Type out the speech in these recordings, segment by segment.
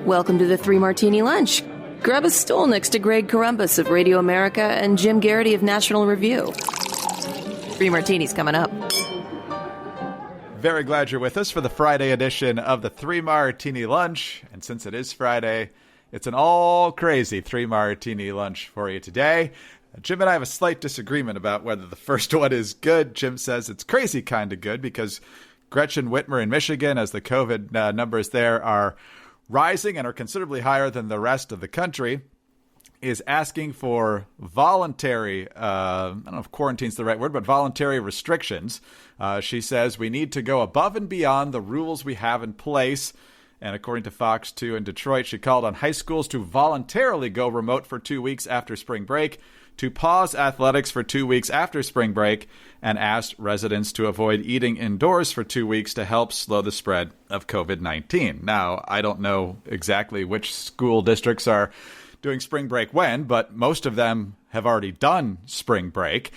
Welcome to the Three Martini Lunch. Grab a stool next to Greg Columbus of Radio America and Jim Garrity of National Review. Three Martinis coming up. Very glad you're with us for the Friday edition of the Three Martini Lunch. And since it is Friday, it's an all-crazy Three Martini Lunch for you today. Jim and I have a slight disagreement about whether the first one is good. Jim says it's crazy kind of good because Gretchen Whitmer in Michigan, as the COVID numbers there are rising and are considerably higher than the rest of the country, is asking for voluntary, I don't know if quarantine's the right word, but voluntary restrictions. She says we need to go above and beyond the rules we have in place. And according to Fox 2 in Detroit, she called on high schools to voluntarily go remote for 2 weeks after spring break, to pause athletics for 2 weeks after spring break, and asked residents to avoid eating indoors for 2 weeks to help slow the spread of COVID-19. Now, I don't know exactly which school districts are doing spring break when, but most of them have already done spring break.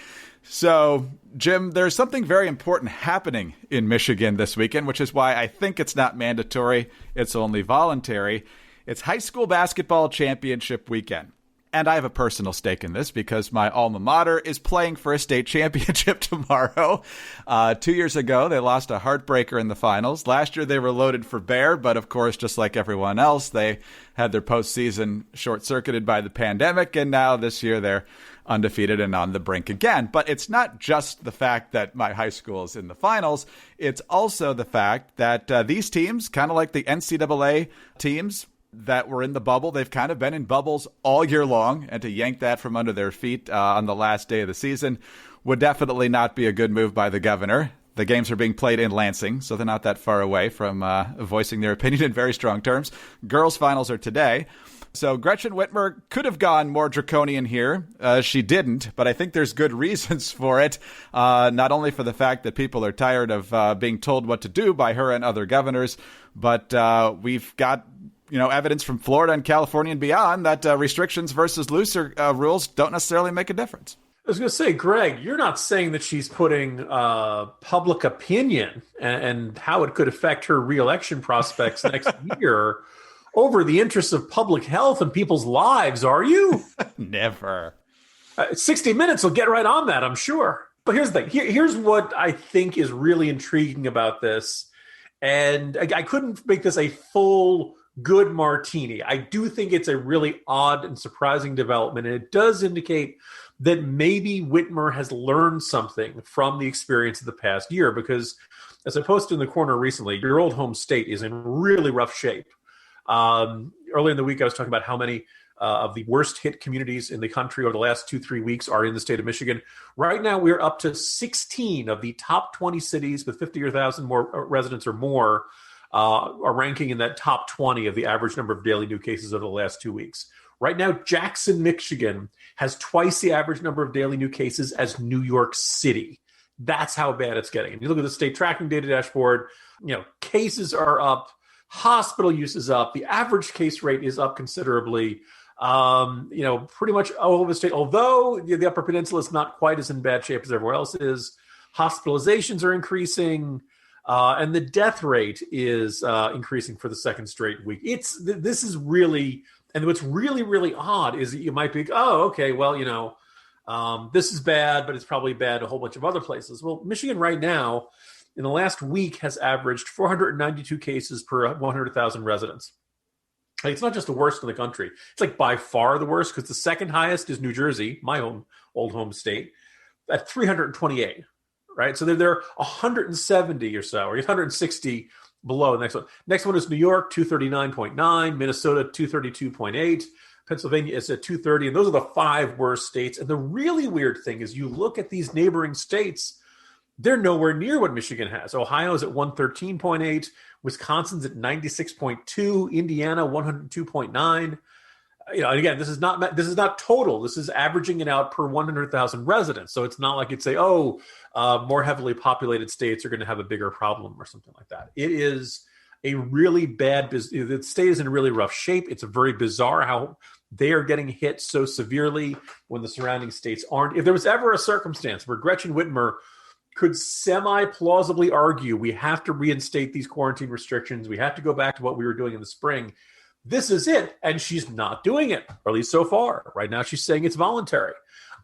So, Jim, there's something very important happening in Michigan this weekend, which is why I think it's not mandatory. It's only voluntary. It's high school basketball championship weekend. And I have a personal stake in this because my alma mater is playing for a state championship tomorrow. 2 years ago, they lost a heartbreaker in the finals. Last year, they were loaded for bear, but of course, just like everyone else, they had their postseason short-circuited by the pandemic, and now this year they're undefeated and on the brink again. But it's not just the fact that my high school is in the finals. It's also the fact that these teams, kind of like the NCAA teams, that were in the bubble. They've kind of been in bubbles all year long, and to yank that from under their feet on the last day of the season would definitely not be a good move by the governor. The games are being played in Lansing, so they're not that far away from voicing their opinion in very strong terms. Girls' finals are today. So Gretchen Whitmer could have gone more draconian here. She didn't, but I think there's good reasons for it, not only for the fact that people are tired of being told what to do by her and other governors, but we've got evidence from Florida and California and beyond that restrictions versus looser rules don't necessarily make a difference. I was going to say, Greg, you're not saying that she's putting public opinion and how it could affect her reelection prospects next year over the interests of public health and people's lives, are you? Never. 60 Minutes will get right on that, I'm sure. But here's the thing. Here's what I think is really intriguing about this. And I couldn't make this a full good martini. I do think it's a really odd and surprising development, and it does indicate that maybe Whitmer has learned something from the experience of the past year, because as I posted in the corner recently, your old home state is in really rough shape. Earlier in the week, I was talking about how many of the worst hit communities in the country over the last 2-3 weeks are in the state of Michigan. Right now, we're up to 16 of the top 20 cities with 50 or 1,000 more residents or more are ranking in that top 20 of the average number of daily new cases over the last 2 weeks. Right now, Jackson, Michigan has twice the average number of daily new cases as New York City. That's how bad it's getting. And you look at the state tracking data dashboard, cases are up, hospital use is up, the average case rate is up considerably. Pretty much all over the state, although the Upper Peninsula is not quite as in bad shape as everywhere else is. Hospitalizations are increasing. And the death rate is increasing for the second straight week. This is really, and what's really, really odd is that you might be, this is bad, but it's probably bad in a whole bunch of other places. Well, Michigan right now, in the last week, has averaged 492 cases per 100,000 residents. It's not just the worst in the country. It's like by far the worst, because the second highest is New Jersey, my old home state, at 328. Right, so they're 170 or so, or 160 below the next one. Next one is New York, 239.9, Minnesota, 232.8, Pennsylvania is at 230, and those are the 5 worst states. And the really weird thing is you look at these neighboring states, they're nowhere near what Michigan has. Ohio is at 113.8, Wisconsin's at 96.2, Indiana 102.9. And again, this is not total. This is averaging it out per 100,000 residents. So it's not like you'd say, more heavily populated states are going to have a bigger problem or something like that. It is a really bad business. The state is in really rough shape. It's a very bizarre how they are getting hit so severely when the surrounding states aren't. If there was ever a circumstance where Gretchen Whitmer could semi-plausibly argue we have to reinstate these quarantine restrictions, we have to go back to what we were doing in the spring, this is it. And she's not doing it, or at least so far. Right now, she's saying it's voluntary.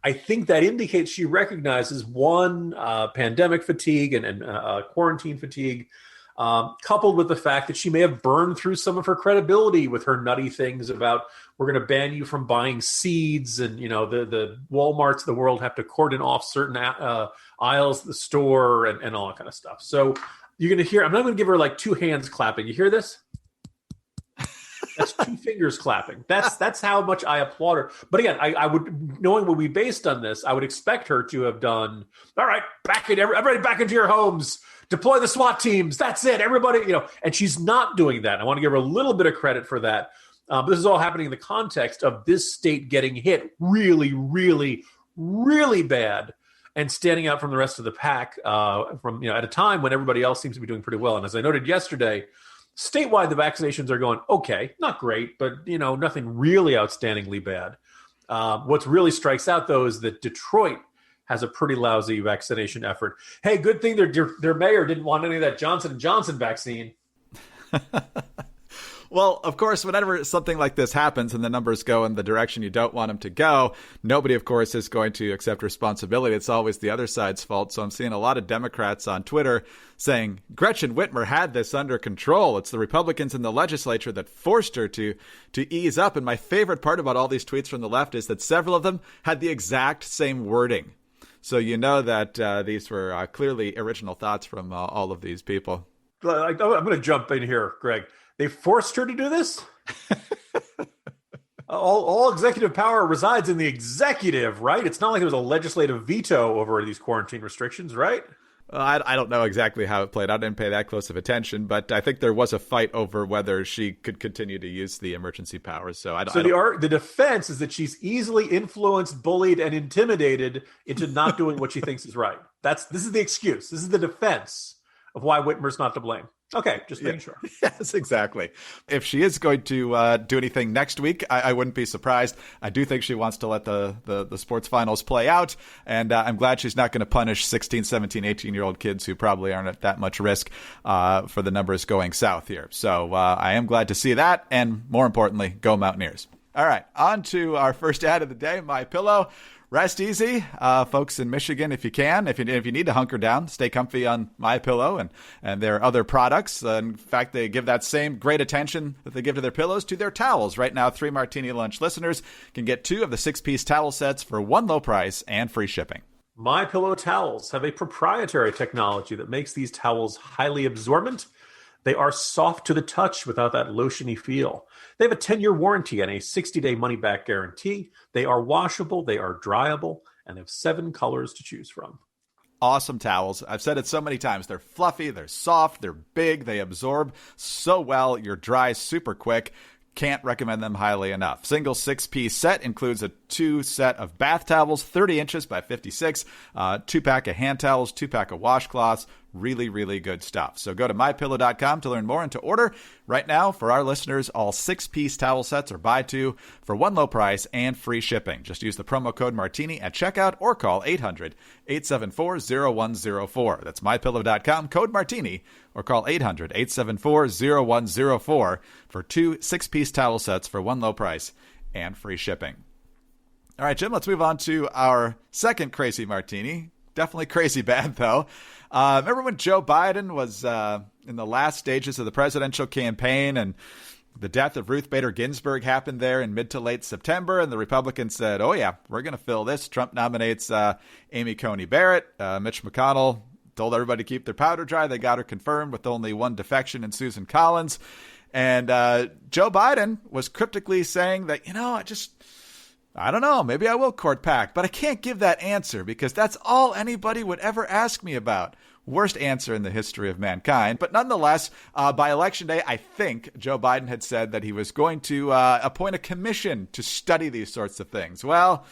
I think that indicates she recognizes one, pandemic fatigue and quarantine fatigue, coupled with the fact that she may have burned through some of her credibility with her nutty things about we're going to ban you from buying seeds, and the Walmarts of the world have to cordon off certain aisles of the store and all that kind of stuff. So you're going to hear, I'm not going to give her like two hands clapping. You hear this? That's two fingers clapping. That's how much I applaud her. But again, I would, knowing what we based on this, I would expect her to have done, all right, everybody back into your homes, deploy the SWAT teams. That's it. Everybody, and she's not doing that. I want to give her a little bit of credit for that. This is all happening in the context of this state getting hit really, really, really bad and standing out from the rest of the pack from at a time when everybody else seems to be doing pretty well. And as I noted yesterday, statewide, the vaccinations are going okay, not great, but nothing really outstandingly bad. What really strikes out, though, is that Detroit has a pretty lousy vaccination effort. Hey, good thing their mayor didn't want any of that Johnson & Johnson vaccine. Well, of course, whenever something like this happens and the numbers go in the direction you don't want them to go, nobody, of course, is going to accept responsibility. It's always the other side's fault. So I'm seeing a lot of Democrats on Twitter saying Gretchen Whitmer had this under control. It's the Republicans in the legislature that forced her to ease up. And my favorite part about all these tweets from the left is that several of them had the exact same wording. So you know that these were clearly original thoughts from all of these people. I'm going to jump in here, Greg. They forced her to do this? all executive power resides in the executive, right? It's not like there was a legislative veto over these quarantine restrictions, right? I don't know exactly how it played. I didn't pay that close of attention, but I think there was a fight over whether she could continue to use the emergency powers. So the defense is that she's easily influenced, bullied, and intimidated into not doing what she thinks is right. This is the excuse. This is the defense of why Whitmer's not to blame. Okay, just making sure. Yes, exactly. If she is going to do anything next week, I wouldn't be surprised. I do think she wants to let the sports finals play out, and I'm glad she's not going to punish 16, 17, 18-year-old kids who probably aren't at that much risk for the numbers going south here. So I am glad to see that, and more importantly, go Mountaineers. All right, on to our first ad of the day, MyPillow. Rest easy, folks in Michigan, if you can. If you need to hunker down, stay comfy on MyPillow and their other products. In fact, they give that same great attention that they give to their pillows to their towels. Right now, 3 Martini Lunch listeners can get 2 of the 6-piece towel sets for one low price and free shipping. MyPillow towels have a proprietary technology that makes these towels highly absorbent. They are soft to the touch without that lotiony feel. They have a 10-year warranty and a 60-day money-back guarantee. They are washable, they are dryable, and have 7 colors to choose from. Awesome towels. I've said it so many times. They're fluffy, they're soft, they're big, they absorb so well. You're dry super quick. Can't recommend them highly enough. Single 6-piece set includes a 2 set of bath towels, 30 inches by 56, 2-pack of hand towels, 2-pack of washcloths. Really, really good stuff. So go to MyPillow.com to learn more and to order. Right now, for our listeners, all 6-piece towel sets are buy 2 for one low price and free shipping. Just use the promo code Martini at checkout or call 800-874-0104. That's MyPillow.com, code Martini, or call 800-874-0104 for 2 6-piece towel sets for one low price and free shipping. All right, Jim, let's move on to our second crazy martini. Definitely crazy bad, though. Remember when Joe Biden was in the last stages of the presidential campaign and the death of Ruth Bader Ginsburg happened there in mid to late September, and the Republicans said, oh, yeah, we're going to fill this. Trump nominates Amy Coney Barrett. Mitch McConnell told everybody to keep their powder dry. They got her confirmed with only one defection in Susan Collins. And Joe Biden was cryptically saying that, I don't know, maybe I will court Pac, but I can't give that answer because that's all anybody would ever ask me about. Worst answer in the history of mankind. But nonetheless, by Election Day, I think Joe Biden had said that he was going to appoint a commission to study these sorts of things. Well,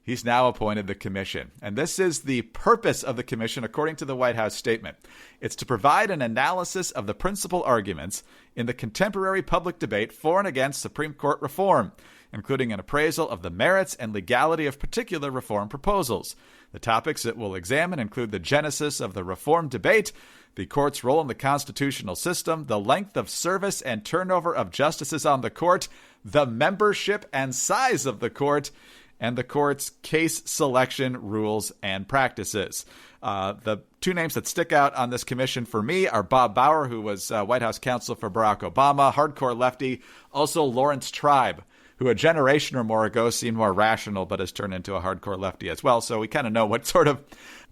he's now appointed the commission. And this is the purpose of the commission, according to the White House statement. It's to provide an analysis of the principal arguments in the contemporary public debate for and against Supreme Court reform, including an appraisal of the merits and legality of particular reform proposals. The topics it will examine include the genesis of the reform debate, the court's role in the constitutional system, the length of service and turnover of justices on the court, the membership and size of the court, and the court's case selection rules and practices. The two names that stick out on this commission for me are Bob Bauer, who was White House counsel for Barack Obama, hardcore lefty, also Lawrence Tribe, who a generation or more ago seemed more rational but has turned into a hardcore lefty as well. So we kind of know what sort of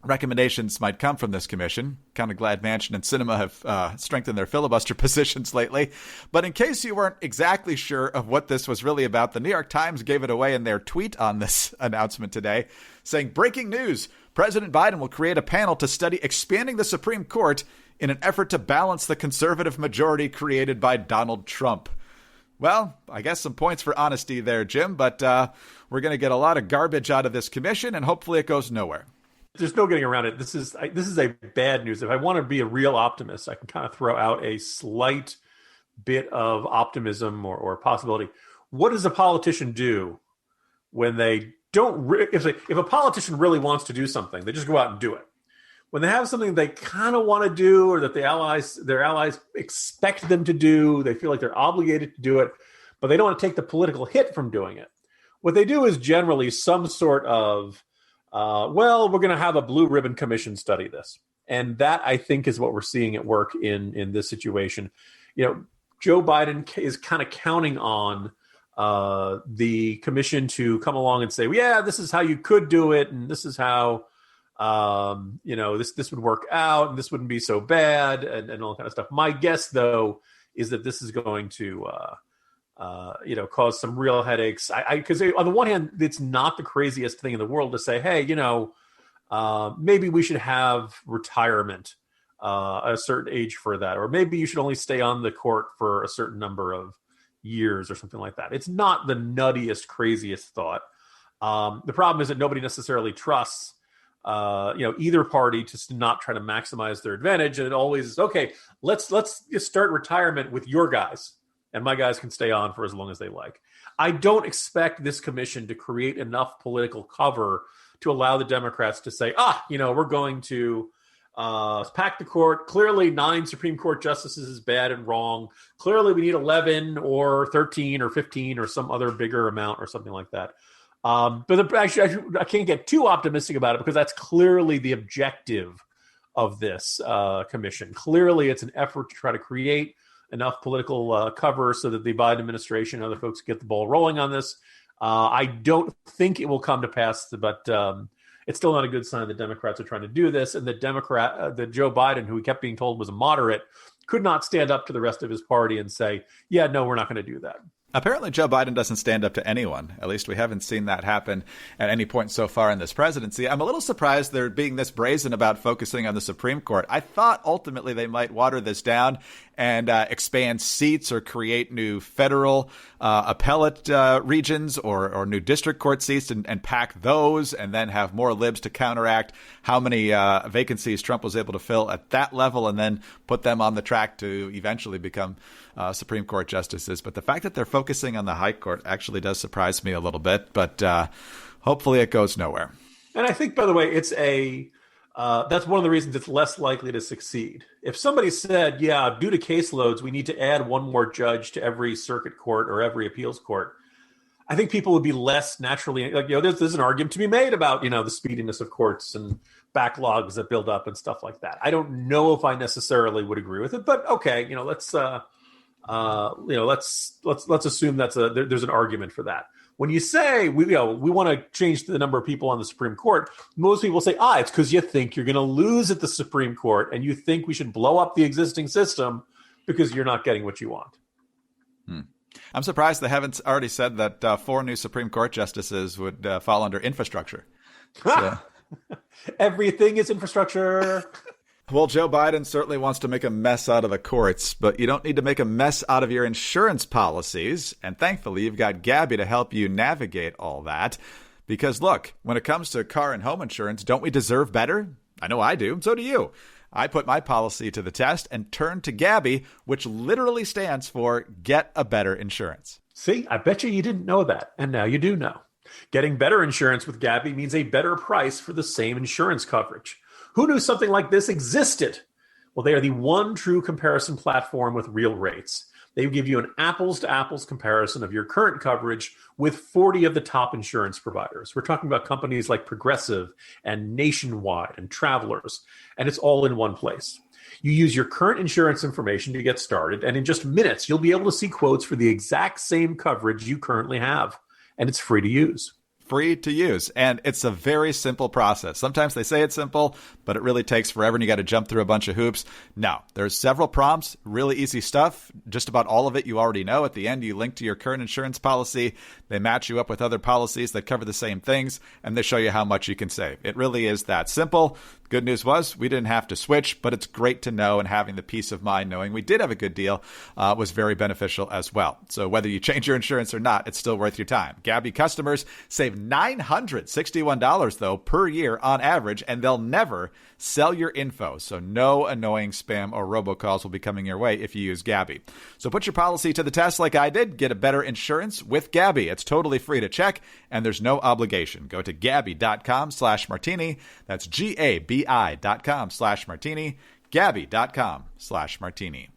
recommendations might come from this commission. Kind of glad Manchin and Sinema have strengthened their filibuster positions lately. But in case you weren't exactly sure of what this was really about, the New York Times gave it away in their tweet on this announcement today, saying, "Breaking news, President Biden will create a panel to study expanding the Supreme Court in an effort to balance the conservative majority created by Donald Trump." Well, I guess some points for honesty there, Jim, but we're going to get a lot of garbage out of this commission, and hopefully it goes nowhere. There's no getting around it. This is a bad news. If I want to be a real optimist, I can kind of throw out a slight bit of optimism or possibility. What does a politician do when they don't? If a politician really wants to do something, they just go out and do it. When they have something they kind of want to do, or that their allies expect them to do, they feel like they're obligated to do it, but they don't want to take the political hit from doing it. What they do is generally some sort of, we're going to have a blue ribbon commission study this. And that, I think, is what we're seeing at work in this situation. You know, Joe Biden is kind of counting on the commission to come along and say, well, yeah, this is how you could do it, and this is how this would work out, and this wouldn't be so bad, and all that kind of stuff. My guess, though, is that this is going to cause some real headaches. Because on the one hand, it's not the craziest thing in the world to say, hey, maybe we should have retirement at a certain age for that, or maybe you should only stay on the court for a certain number of years or something like that. It's not the nuttiest, craziest thought. The problem is that nobody necessarily trusts either party to not try to maximize their advantage. And it always is, okay, let's just start retirement with your guys, and my guys can stay on for as long as they like. I don't expect this commission to create enough political cover to allow the Democrats to say, we're going to pack the court. Clearly 9 Supreme Court justices is bad and wrong. Clearly we need 11 or 13 or 15 or some other bigger amount or something like that. But I can't get too optimistic about it, because that's clearly the objective of this commission. Clearly, it's an effort to try to create enough political cover so that the Biden administration and other folks get the ball rolling on this. I don't think it will come to pass, but it's still not a good sign that Democrats are trying to do this, and that Joe Biden, who we kept being told was a moderate, could not stand up to the rest of his party and say, yeah, no, we're not going to do that. Apparently, Joe Biden doesn't stand up to anyone. At least we haven't seen that happen at any point so far in this presidency. I'm a little surprised they're being this brazen about focusing on the Supreme Court. I thought ultimately they might water this down and expand seats or create new federal appellate regions or new district court seats and pack those, and then have more libs to counteract how many vacancies Trump was able to fill at that level, and then put them on the track to eventually become Supreme Court justices. But the fact that they're focusing on the high court actually does surprise me a little bit, but hopefully it goes nowhere. And I think, by the way, it's that's one of the reasons it's less likely to succeed. If somebody said, yeah, due to caseloads, we need to add one more judge to every circuit court or every appeals court, I think people would be less naturally, there's an argument to be made about, the speediness of courts and backlogs that build up and stuff like that. I don't know if I necessarily would agree with it, but okay, let's assume there's an argument for that. When you say we want to change the number of people on the Supreme Court, most people say, it's because you think you're going to lose at the Supreme Court, and you think we should blow up the existing system because you're not getting what you want. I'm surprised they haven't already said that 4 new Supreme Court justices would fall under infrastructure. So. Everything is infrastructure. Well, Joe Biden certainly wants to make a mess out of the courts, but you don't need to make a mess out of your insurance policies. And thankfully, you've got Gabi to help you navigate all that. Because look, when it comes to car and home insurance, don't we deserve better? I know I do. So do you. I put my policy to the test and turned to Gabi, which literally stands for Get a Better Insurance. See, I bet you didn't know that. And now you do know. Getting better insurance with Gabi means a better price for the same insurance coverage. Who knew something like this existed? Well, they are the one true comparison platform with real rates. They give you an apples-to-apples comparison of your current coverage with 40 of the top insurance providers. We're talking about companies like Progressive and Nationwide and Travelers, and it's all in one place. You use your current insurance information to get started, and in just minutes, you'll be able to see quotes for the exact same coverage you currently have, and it's free to use. Free to use. And it's a very simple process. Sometimes they say it's simple, but it really takes forever and you got to jump through a bunch of hoops. No, there's several prompts, really easy stuff. Just about all of it you already know. At the end, you link to your current insurance policy. They match you up with other policies that cover the same things, and they show you how much you can save. It really is that simple. Good news was we didn't have to switch, but it's great to know, and having the peace of mind knowing we did have a good deal was very beneficial as well. So whether you change your insurance or not, it's still worth your time. Gabi customers save $961 though per year on average, and they'll never sell your info. So no annoying spam or robocalls will be coming your way if you use Gabi. So put your policy to the test like I did. Get a better insurance with Gabi. It's totally free to check, and there's no obligation. Go to Gabi.com/martini. That's GABI.com/martini. Gabi.com/martini.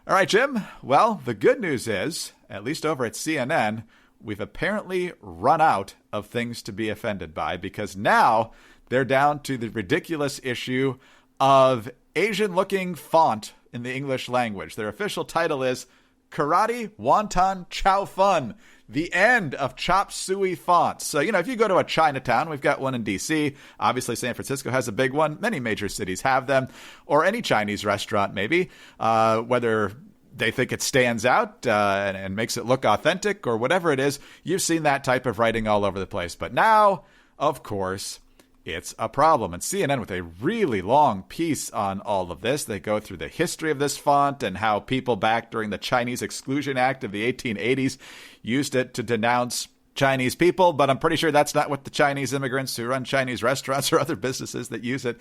All right, Jim. Well, the good news is, at least over at CNN, we've apparently run out of things to be offended by, because now they're down to the ridiculous issue of Asian-looking font in the English language. Their official title is Karate Wonton Chow Fun, the end of chop suey fonts. So, if you go to a Chinatown, we've got one in D.C. Obviously, San Francisco has a big one. Many major cities have them. Or any Chinese restaurant, maybe, whether they think it stands out and makes it look authentic or whatever it is. You've seen that type of writing all over the place. But now, of course, it's a problem. And CNN with a really long piece on all of this. They go through the history of this font and how people back during the Chinese Exclusion Act of the 1880s used it to denounce Chinese people, but I'm pretty sure that's not what the Chinese immigrants who run Chinese restaurants or other businesses that use it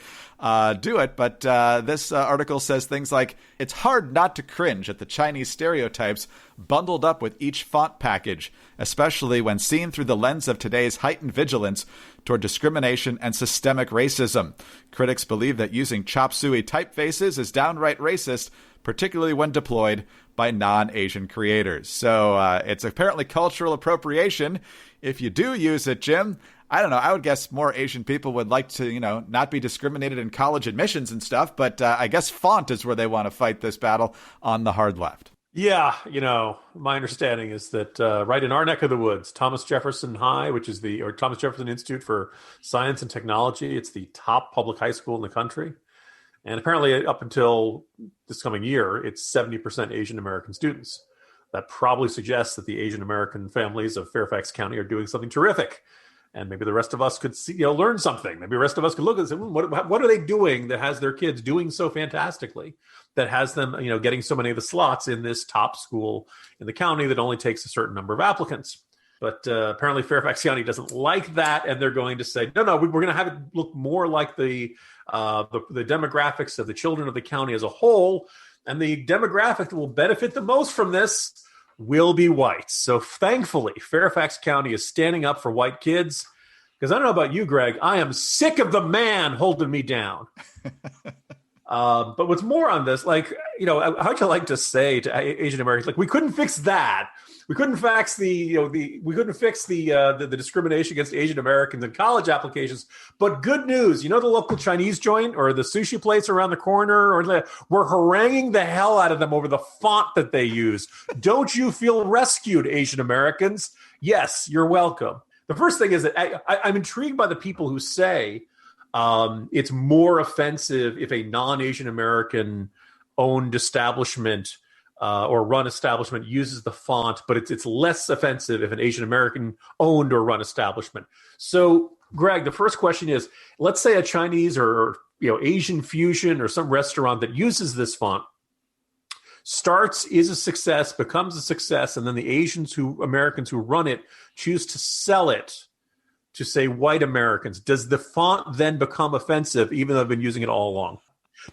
do it. But this article says things like, it's hard not to cringe at the Chinese stereotypes bundled up with each font package, especially when seen through the lens of today's heightened vigilance toward discrimination and systemic racism. Critics believe that using chop suey typefaces is downright racist, particularly when deployed by non-Asian creators. So it's apparently cultural appropriation. If you do use it, Jim, I don't know, I would guess more Asian people would like to, not be discriminated in college admissions and stuff, but I guess font is where they want to fight this battle on the hard left. Yeah, my understanding is that right in our neck of the woods, Thomas Jefferson High, which is Thomas Jefferson Institute for Science and Technology, it's the top public high school in the country. And apparently up until this coming year, it's 70% Asian American students. That probably suggests that the Asian American families of Fairfax County are doing something terrific. And maybe the rest of us could learn something. Maybe the rest of us could look and say, what are they doing that has their kids doing so fantastically, that has them, getting so many of the slots in this top school in the county that only takes a certain number of applicants. But apparently Fairfax County doesn't like that, and they're going to say, no, we're going to have it look more like the demographics of the children of the county as a whole, and the demographic that will benefit the most from this will be white. So thankfully, Fairfax County is standing up for white kids, because I don't know about you, Greg, I am sick of the man holding me down. But what's more on this, how'd you like to say to Asian Americans, we couldn't fix that. We couldn't fix the discrimination against Asian Americans in college applications. But good news, the local Chinese joint or the sushi place around the corner, we're haranguing the hell out of them over the font that they use. Don't you feel rescued, Asian Americans? Yes, you're welcome. The first thing is that I'm intrigued by the people who say it's more offensive if a non-Asian American owned establishment or run establishment uses the font, but it's less offensive if an Asian American owned or run establishment. So, Greg, the first question is, let's say a Chinese or Asian fusion or some restaurant that uses this font is a success, becomes a success, and then the Americans who run it choose to sell it to, say, white Americans. Does the font then become offensive, even though they've been using it all along?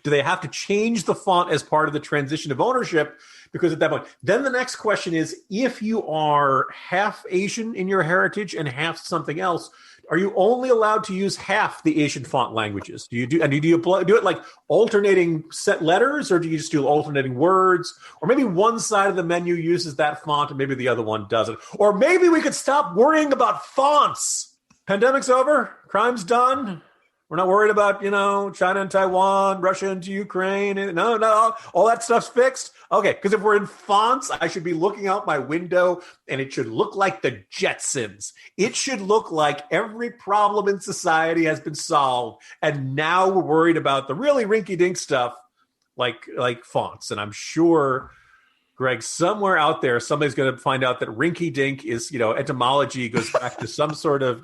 Do they have to change the font as part of the transition of ownership? Because at that point, then the next question is, if you are half Asian in your heritage and half something else, Are you only allowed to use half the Asian font languages? Do you do it like alternating set letters, or do you just do alternating words? Or maybe one side of the menu uses that font and maybe the other one doesn't. Or maybe we could stop worrying about fonts. Pandemic's over. Crime's done. We're not worried about, China and Taiwan, Russia and Ukraine. No, all that stuff's fixed. Okay, because if we're in fonts, I should be looking out my window and it should look like the Jetsons. It should look like every problem in society has been solved. And now we're worried about the really rinky-dink stuff like fonts. And I'm sure, Greg, somewhere out there, somebody's going to find out that rinky-dink is, etymology goes back to some sort of,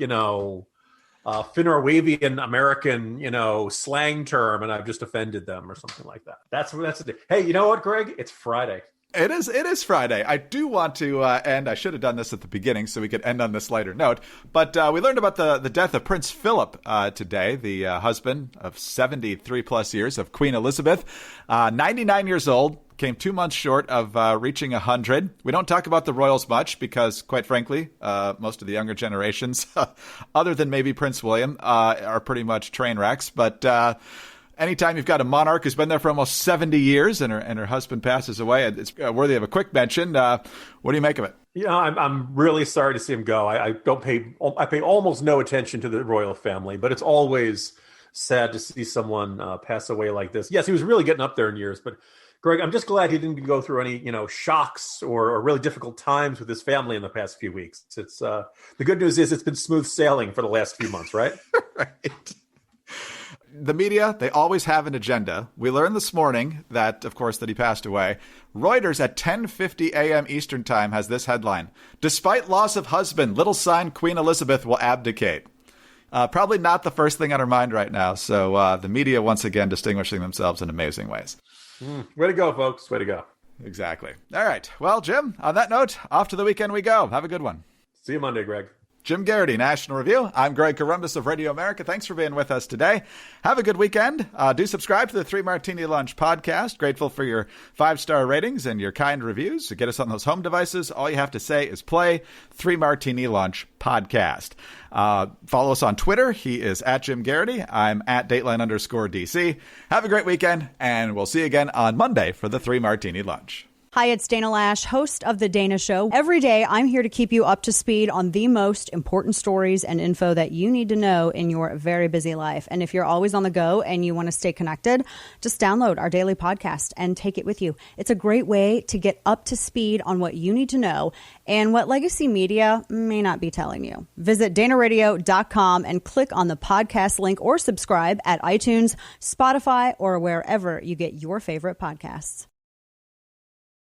Finno-Norwegian American, slang term, and I've just offended them or something like that. That's the. Hey, you know what, Greg? It's Friday. It is Friday. I do want to end. I should have done this at the beginning so we could end on this lighter note. But we learned about the death of Prince Philip today, the husband of 73 plus years of Queen Elizabeth, 99 years old. Came 2 months short of reaching 100. We don't talk about the royals much because, quite frankly, most of the younger generations, other than maybe Prince William, are pretty much train wrecks. But anytime you've got a monarch who's been there for almost 70 years and her husband passes away, it's worthy of a quick mention. What do you make of it? I'm really sorry to see him go. I pay almost no attention to the royal family, but it's always sad to see someone pass away like this. Yes, he was really getting up there in years, but Greg, I'm just glad he didn't go through any, shocks or really difficult times with his family in the past few weeks. It's the good news is it's been smooth sailing for the last few months, right? Right. The media, they always have an agenda. We learned this morning that, of course, that he passed away. Reuters at 10:50 a.m. Eastern time has this headline: "Despite loss of husband, little sign Queen Elizabeth will abdicate." Probably not the first thing on her mind right now. So the media once again distinguishing themselves in amazing ways. Way to go, folks. Way to go. Exactly. All right. Well, Jim, on that note, off to the weekend we go. Have a good one. See you Monday, Greg. Jim Garrity, National Review. I'm Greg Corombos of Radio America. Thanks for being with us today. Have a good weekend. Do subscribe to the 3 Martini Lunch podcast. Grateful for your 5-star ratings and your kind reviews. To get us on those home devices, all you have to say is play 3 Martini Lunch podcast. Follow us on Twitter. He is at Jim Garrity. I'm at Dateline_DC. Have a great weekend, and we'll see you again on Monday for the 3 Martini Lunch. Hi, it's Dana Lash, host of The Dana Show. Every day, I'm here to keep you up to speed on the most important stories and info that you need to know in your very busy life. And if you're always on the go and you want to stay connected, just download our daily podcast and take it with you. It's a great way to get up to speed on what you need to know and what legacy media may not be telling you. Visit danaradio.com and click on the podcast link or subscribe at iTunes, Spotify, or wherever you get your favorite podcasts.